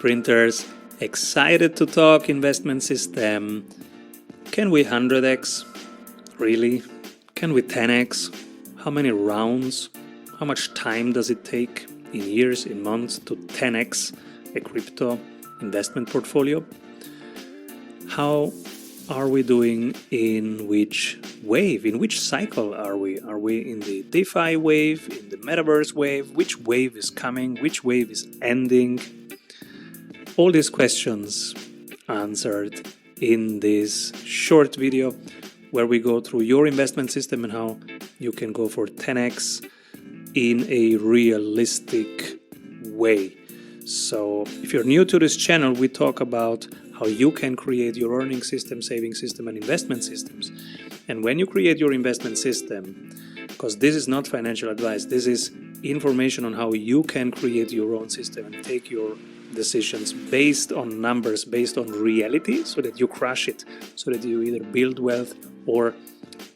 Printers, excited to talk investment system. Can we 100x? Really? Can we 10x? How many rounds? How much time does it take in years, in months to 10x a crypto investment portfolio? How are we doing? In which wave? In which cycle are we? Are we in the DeFi wave, in the metaverse wave? Which wave is coming? Which wave is ending? All these questions answered in this short video where we go through your investment system and how you can go for 10x in a realistic way. So if you're new to this channel, we talk about how you can create your earning system, saving system, and investment systems. And when you create your investment system, because this is not financial advice, this is information on how you can create your own system and take your decisions based on numbers, based on reality, so that you crush it, so that you either build wealth or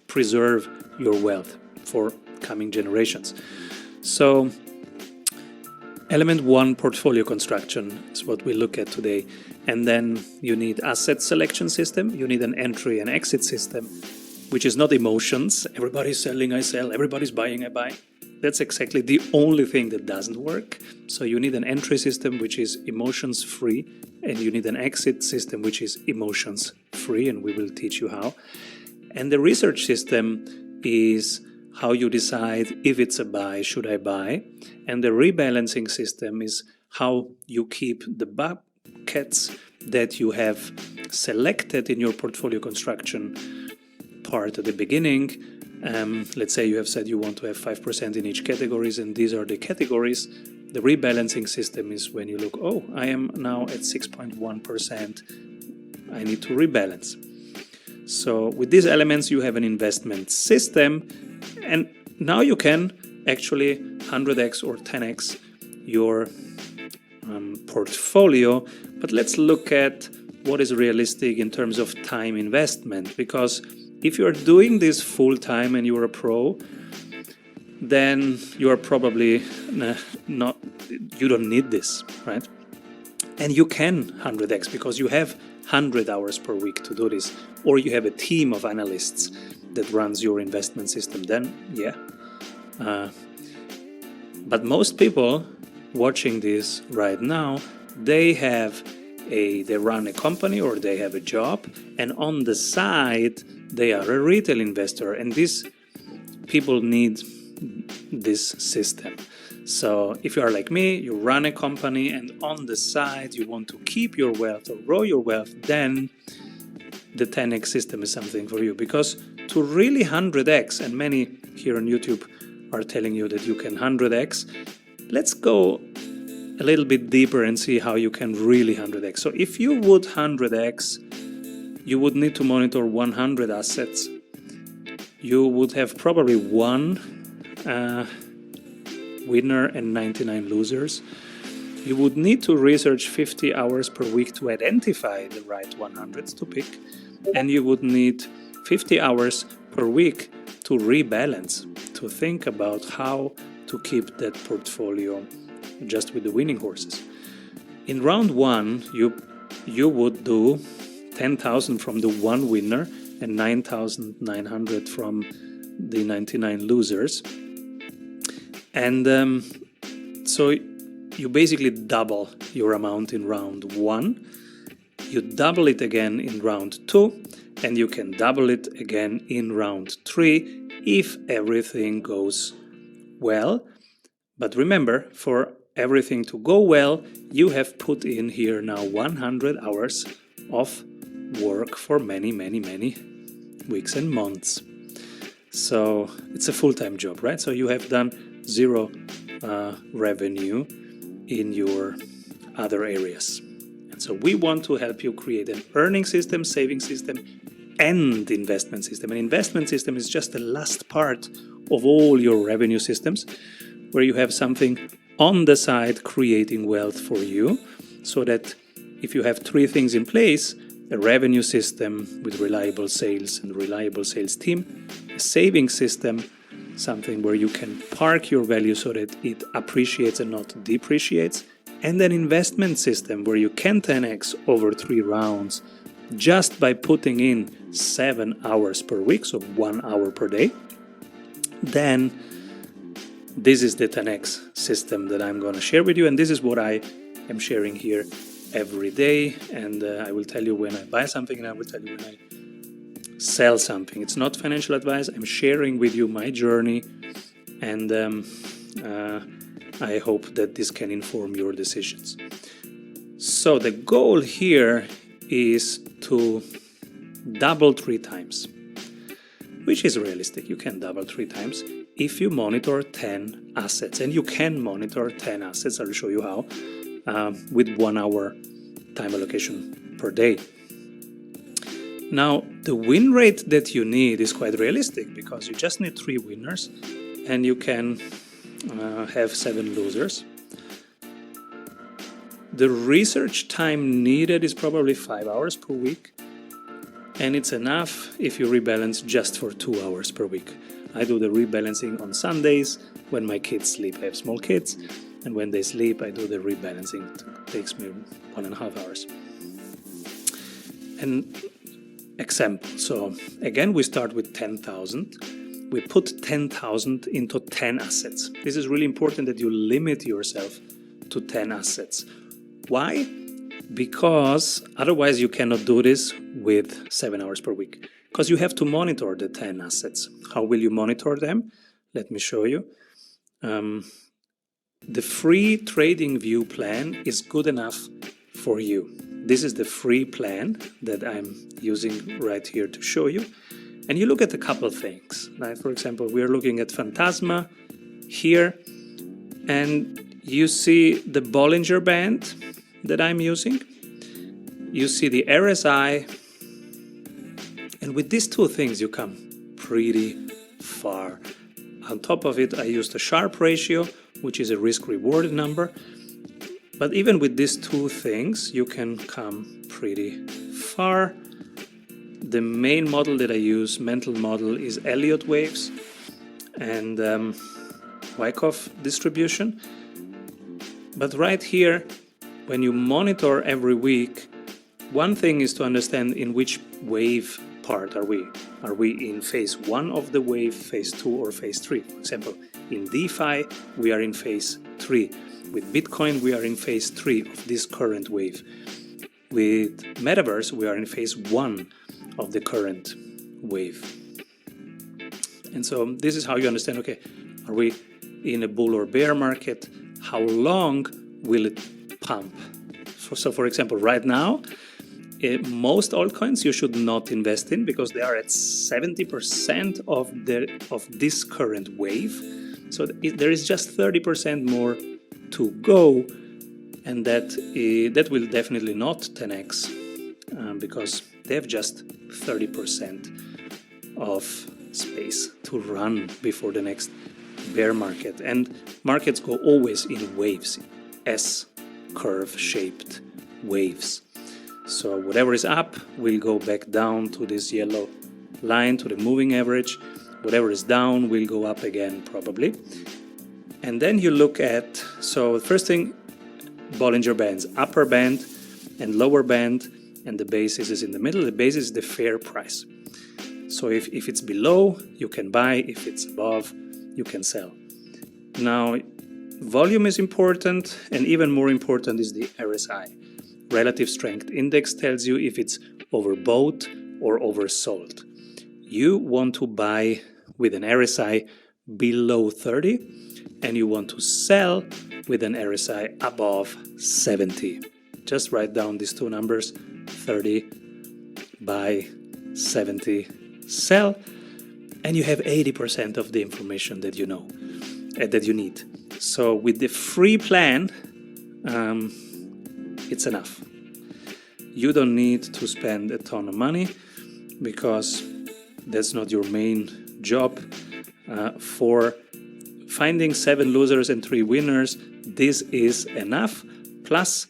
preserve your wealth for coming generations. So element 1, portfolio construction, is what we look at today. And then you need asset selection system, you need an entry and exit system, which is not emotions. Everybody's selling, I sell, everybody's buying, I buy. That's exactly the only thing that doesn't work. So you need an entry system which is emotions free, and you need an exit system which is emotions free, and we will teach you how. And the research system is how you decide if it's a buy, should I buy? And the rebalancing system is how you keep the buckets that you have selected in your portfolio construction part at the beginning. Let's say you have said you want to have 5% in each categories, and these are the categories. The rebalancing system is when you look, oh, I am now at 6.1%. I need to rebalance. So with these elements, you have an investment system, and now you can actually 100x or 10x your portfolio. But let's look at what is realistic in terms of time investment, because if you're doing this full time and you're a pro, then you are probably not, you don't need this, right? And you can 100x because you have 100 hours per week to do this, or you have a team of analysts that runs your investment system, then yeah. But most people watching this right now, they run a company or they have a job, and on the side they are a retail investor, and these people need this system. So if you are like me, you run a company and on the side you want to keep your wealth or grow your wealth, then the 10x system is something for you. Because to really 100x, and many here on YouTube are telling you that you can 100x, let's go a little bit deeper and see how you can really 100x. So if you would 100x, you would need to monitor 100 assets. You would have probably one winner and 99 losers. You would need to research 50 hours per week to identify the right 100s to pick, and you would need 50 hours per week to rebalance, to think about how to keep that portfolio just with the winning horses. In round 1, you would do 10,000 from the one winner and 9,900 from the 99 losers. And so you basically double your amount in round 1, you double it again in round 2, and you can double it again in round 3 if everything goes well. But remember, for everything to go well, you have put in here now 100 hours of work for many, many, many weeks and months. So it's a full-time job, right? So you have done 0 revenue in your other areas. And so we want to help you create an earning system, saving system, and investment system. An investment system is just the last part of all your revenue systems, where you have something on the side creating wealth for you, so that if you have 3 things in place, a revenue system with reliable sales and reliable sales team, a saving system, something where you can park your value so that it appreciates and not depreciates, and an investment system where you can 10x over 3 rounds just by putting in 7 hours per week, so 1 hour per day, then this is the 10x system that I'm going to share with you, and this is what I am sharing here every day. And I will tell you when I buy something, and I will tell you when I sell something. It's not financial advice. I'm sharing with you my journey, and I hope that this can inform your decisions. So the goal here is to double 3 times, which is realistic. You can double 3 times if you monitor 10 assets, and you can monitor 10 assets. I'll show you how, with 1 hour time allocation per day. Now, the win rate that you need is quite realistic, because you just need 3 winners and you can have 7 losers. The research time needed is probably 5 hours per week, and it's enough if you rebalance just for 2 hours per week. I do the rebalancing on Sundays when my kids sleep. I have small kids, and when they sleep, I do the rebalancing. It takes me 1.5 hours. And example, so again, we start with 10,000. We put 10,000 into 10 assets. This is really important that you limit yourself to 10 assets. Why? Because otherwise you cannot do this with 7 hours per week, because you have to monitor the 10 assets. How will you monitor them? Let me show you. The free trading view plan is good enough for you. This is the free plan that I'm using right here to show you. And you look at a couple of things. Like, for example, we're looking at Phantasma here, and you see the Bollinger Band that I'm using. You see the RSI, and with these 2 things you come pretty far. On top of it, I used a Sharpe ratio, which is a risk-reward number. But even with these 2 things, you can come pretty far. The main model that I use, mental model, is Elliott waves and Wyckoff distribution. But right here, when you monitor every week, one thing is to understand in which wave part are we. Are we in phase 1 of the wave, phase 2, or phase 3? For example, in DeFi, we are in phase 3. With Bitcoin, we are in phase 3 of this current wave. With Metaverse, we are in phase 1 of the current wave. And so this is how you understand, okay, are we in a bull or bear market? How long will it pump? So for example, right now, most altcoins you should not invest in, because they are at 70% of this current wave. So there is just 30% more to go, and that will definitely not 10x, because they have just 30% of space to run before the next bear market. And markets go always in waves, S-curve shaped waves. So whatever is up will go back down to this yellow line, to the moving average. Whatever is down will go up again, probably. And then you look at, so the first thing, Bollinger Bands, upper band and lower band, and the basis is in the middle. The basis is the fair price. So if it's below, you can buy. If it's above, you can sell. Now, volume is important, and even more important is the RSI. Relative Strength Index tells you if it's overbought or oversold. You want to buy with an RSI below 30, and you want to sell with an RSI above 70. Just write down these 2 numbers, 30 buy, 70 sell, and you have 80% of the information that you know, that you need. So with the free plan, it's enough. You don't need to spend a ton of money, because that's not your main job. For finding 7 losers and 3 winners, this is enough, plus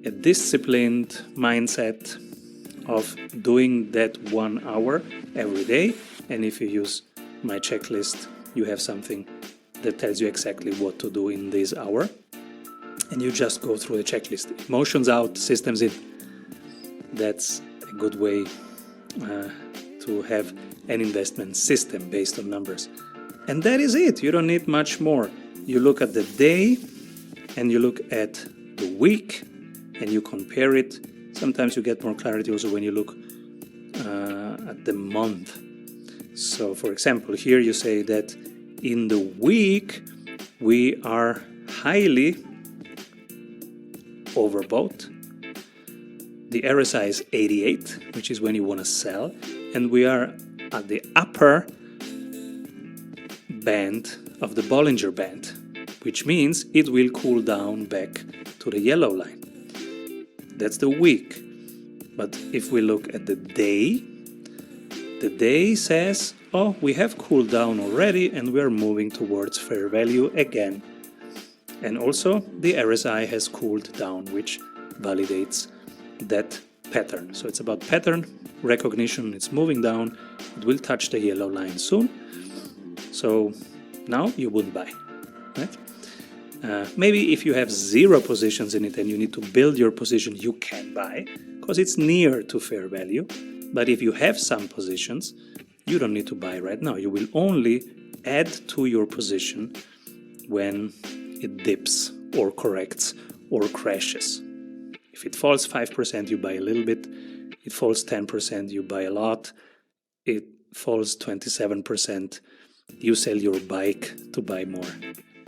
a disciplined mindset of doing that 1 hour every day. And if you use my checklist, you have something that tells you exactly what to do in this hour. and you just go through the checklist. Emotions out, systems in. That's a good way to have an investment system based on numbers. And that is it. You don't need much more. You look at the day and you look at the week and you compare it. Sometimes you get more clarity also when you look at the month. So for example, here you say that in the week we are highly overbought. The RSI is 88, which is when you want to sell, and we are at the upper band of the Bollinger Band, which means it will cool down back to the yellow line. That's the week. But if we look at the day says, oh, we have cooled down already and we are moving towards fair value again. And also the RSI has cooled down, which validates that pattern. So it's about pattern recognition. It's moving down. It will touch the yellow line soon. So now you wouldn't buy, right? Maybe if you have 0 positions in it and you need to build your position, you can buy because it's near to fair value. But if you have some positions, you don't need to buy right now. You will only add to your position when it dips or corrects or crashes. If it falls 5%, you buy a little bit. It falls 10%, you buy a lot. It falls 27%, you sell your bike to buy more.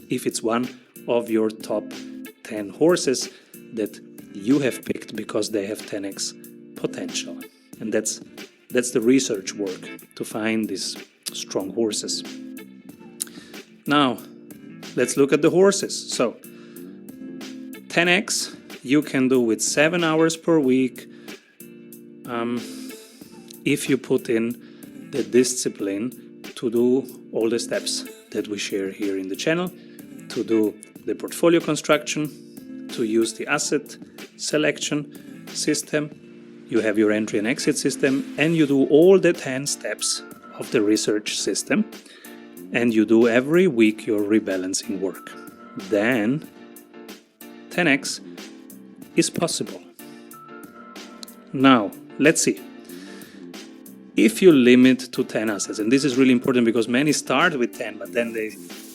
If it's one of your top 10 horses that you have picked because they have 10x potential. And that's the research work to find these strong horses. Now, let's look at the horses. So, 10x you can do with 7 hours per week if you put in the discipline to do all the steps that we share here in the channel, to do the portfolio construction, to use the asset selection system. You have your entry and exit system, and you do all the 10 steps of the research system, and you do every week your rebalancing work. Then 10x is possible. Now, let's see. If you limit to 10 assets, and this is really important because many start with 10, but then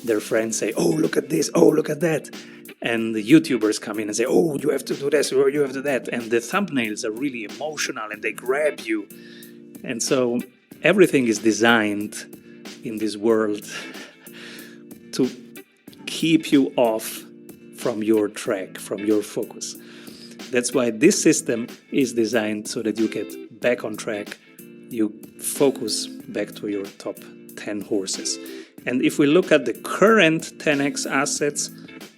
their friends say, oh, look at this, oh, look at that. And the YouTubers come in and say, oh, you have to do this, or you have to do that. And the thumbnails are really emotional and they grab you. And so everything is designed in this world to keep you off from your track, from your focus. That's why this system is designed so that you get back on track, you focus back to your top 10 horses. And if we look at the current 10x assets,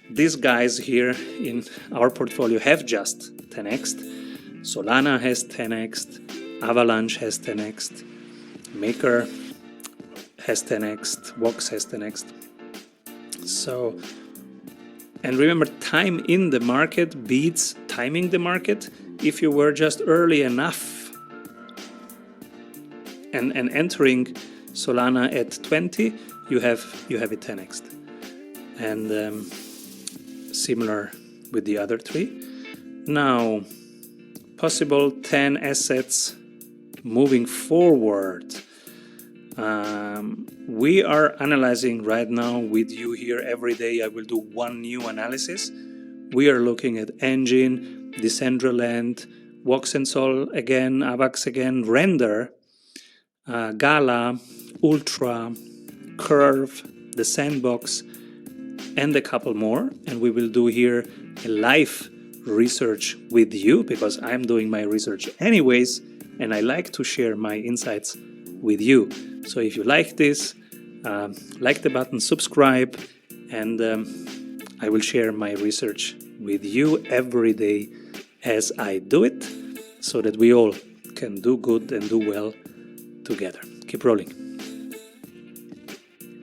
these guys here in our portfolio have just 10x. Solana has 10x, Avalanche has 10x, Maker has 10x, Vox has 10x. So, and remember, time in the market beats timing the market. If you were just early enough and entering Solana at 20, you have it 10x. And similar with the other three. Now, possible 10 assets moving forward. We are analyzing right now with you here every day. I will do one new analysis. We are looking at Engine, Decentraland, Vox and Sol again, Avax again, Render, Gala, Ultra, Curve, the Sandbox, and a couple more. And we will do here a live research with you because I'm doing my research anyways, and I like to share my insights with you. So if you like this, like the button, subscribe, and I will share my research with you every day as I do it, so that we all can do good and do well together. Keep rolling.